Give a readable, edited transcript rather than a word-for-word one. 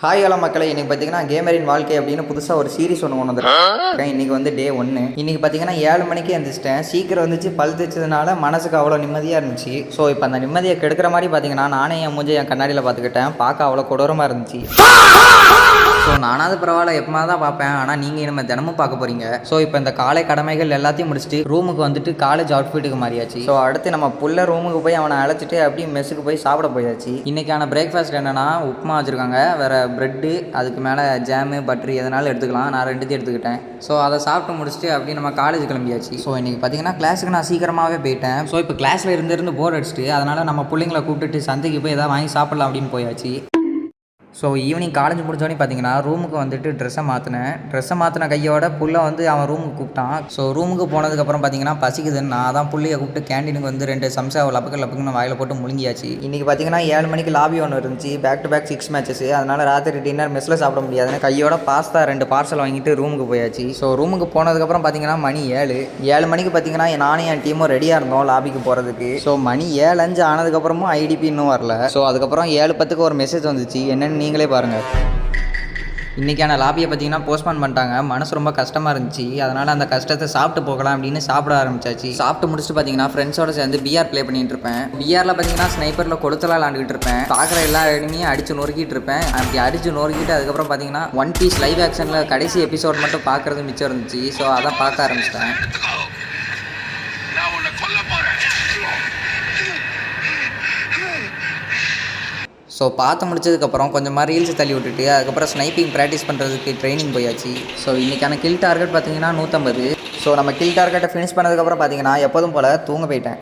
Hi hello மக்களை, இன்றைக்கி பார்த்தீங்கன்னா கேமரின் வாழ்க்கை அப்படின்னு புதுசாக ஒரு சீரிஸ் ஒன்று வந்துருக்கேன். இன்றைக்கி வந்து டே 1. இன்றைக்கி பார்த்தீங்கன்னா 7 மணிக்கு எழுந்திரிச்சிட்டேன். சீக்கிரம் வந்துச்சு, பல் தைச்சதுனால மனசுக்கு அவ்வளோ நிம்மதியாக இருந்துச்சு. ஸோ இப்போ அந்த நிம்மதியை கெடுக்கிற மாதிரி பார்த்தீங்கன்னா நானே என் மூஞ்சி என் கண்ணாடியில் பார்த்துக்கிட்டேன். பார்க்க அவ்வளோ கொடூரமாக இருந்துச்சு. ஸோ நானாவது பரவாயில்ல, எப்பமா தான் பார்ப்பேன். ஆனால் நீங்கள் இனிமேல் தினமும் பார்க்க போகிறீங்க. ஸோ இப்போ இந்த காலை கடமைகள் எல்லாத்தையும் முடிச்சுட்டு ரூமுக்கு வந்துட்டு காலேஜ் அவுட்ஃபிட்டுக்கு மாறியாச்சு. ஸோ அடுத்து நம்ம புள்ள ரூமுக்கு போய் அவனை அழைச்சிட்டு அப்படியே மெஸ்ஸுக்கு போய் சாப்பிட போயாச்சு. இன்றைக்கான பிரேக்ஃபாஸ்ட் என்னென்னா உப்புமா வச்சுருக்காங்க, வேறு ப்ரெட்டு, அதுக்கு மேலே ஜாமு பட்டரு எதனாலும் எடுத்துக்கலாம். நான் 2 எடுத்துக்கிட்டேன். ஸோ அதை சாப்பிட்டு முடிச்சுட்டு அப்படியே நம்ம காலேஜ் கிளம்பியாச்சு. ஸோ இன்றைக்கி பார்த்தீங்கன்னா கிளாஸுக்கு நான் சீக்கிரமாகவே போயிட்டேன். ஸோ இப்போ கிளாஸில் இருந்து போர் அடிச்சுட்டு அதனால் நம்ம பிள்ளைங்களை கூப்பிட்டுட்டு சந்தைக்கு போய் எதாவது வாங்கி சாப்பிட்லாம் அப்படின்னு போயாச்சு. ஸோ ஈவினிங் காலேஜ் முடிஞ்சோடனே பார்த்தீங்கன்னா ரூமுக்கு வந்துட்டு ட்ரெஸ்ஸை மாற்றின கையோட புள்ள வந்து அவன் ரூமுக்கு கூப்பிட்டான். ஸோ ரூமுக்கு போனதுக்கப்புறம் பார்த்தீங்கன்னா பசிக்குதுன்னு நான் தான் புள்ளையை கூப்பிட்டு கேண்டீனுக்கு வந்து 2 சம்சா லப்புக்குன்னு வாயில் போட்டு முழுங்கியாச்சு. இன்றைக்கி பார்த்தீங்கன்னா 7 மணிக்கு லாபி ஒன்று இருந்துச்சு. Back to back 6 matches. அதனால் ராத்திரி டின்னர் மெஸ்ஸில் சாப்பிட முடியாதுன்னு கையோட பாஸ்தா 2 பார்சல் வாங்கிட்டு ரூமுக்கு போயாச்சு. ஸோ ரூமுக்கு போனதுக்கப்புறம் பார்த்தீங்கன்னா மணி 7 மணிக்கு பார்த்தீங்கன்னா நானும் என் டீமும் ரெடியாக இருந்தோம் லாபிக்கு போகிறதுக்கு. ஸோ மணி 7:05 ஆனதுக்கப்புறமும் ஐடிபி இன்னும் வரல. ஸோ அதுக்கப்புறம் 7:10 ஒரு மெசேஜ் வந்துச்சு. என்னென்னு நீங்களே பாருங்கள். இன்றைக்கான லாபியை பார்த்தீங்கன்னா போஸ்ட்பான் பண்ணிட்டாங்க. மனசு ரொம்ப கஷ்டமாக இருந்துச்சு. அதனால் அந்த கஷ்டத்தை சாப்பிட்டு போகலாம் அப்படின்னு சாப்பிட ஆரம்பிச்சாச்சு. சாப்பிட்டு முடிச்சுட்டு பார்த்தீங்கன்னா ஃப்ரெண்ட்ஸோட சேர்ந்து பிஆர் ப்ளே பண்ணிட்டு இருப்பேன். பிஆரில் பார்த்தீங்கன்னா ஸ்னைப்பரில் கொளுத்தலாம் விளாண்டுக்கிட்டு இருப்பேன். பார்க்குற எல்லா எனிமையும் அடித்து நொறுக்கிட்டு இருப்பேன். அப்படி அடித்து நொறுக்கிட்டு அதுக்கப்புறம் பார்த்தீங்கன்னா ஒன் பீஸ் லைவ் ஆக்ஷனில் கடைசி எபிசோட் மட்டும் பார்க்குறது மிச்சம் இருந்துச்சு. ஸோ அதான் பார்க்க ஆரம்பிச்சிட்டேன். ஸோ பார்த்து முடிச்சதுக்கப்புறம் கொஞ்சமாக ரீல்ஸ் தள்ளி விட்டுட்டு அதுக்கப்புறம் ஸ்னைப்பிங் ப்ராக்டிஸ் பண்ணுறதுக்கு ட்ரைனிங் போயாச்சு. ஸோ இன்றைக்கான கில் டார்கெட் பார்த்தீங்கன்னா 150. ஸோ நம்ம கில் டார்கெட்டை ஃபினிஷ் பண்ணதுக்கப்புறம் பார்த்தீங்கன்னா எப்போதும் போல் தூங்க போயிட்டேன்.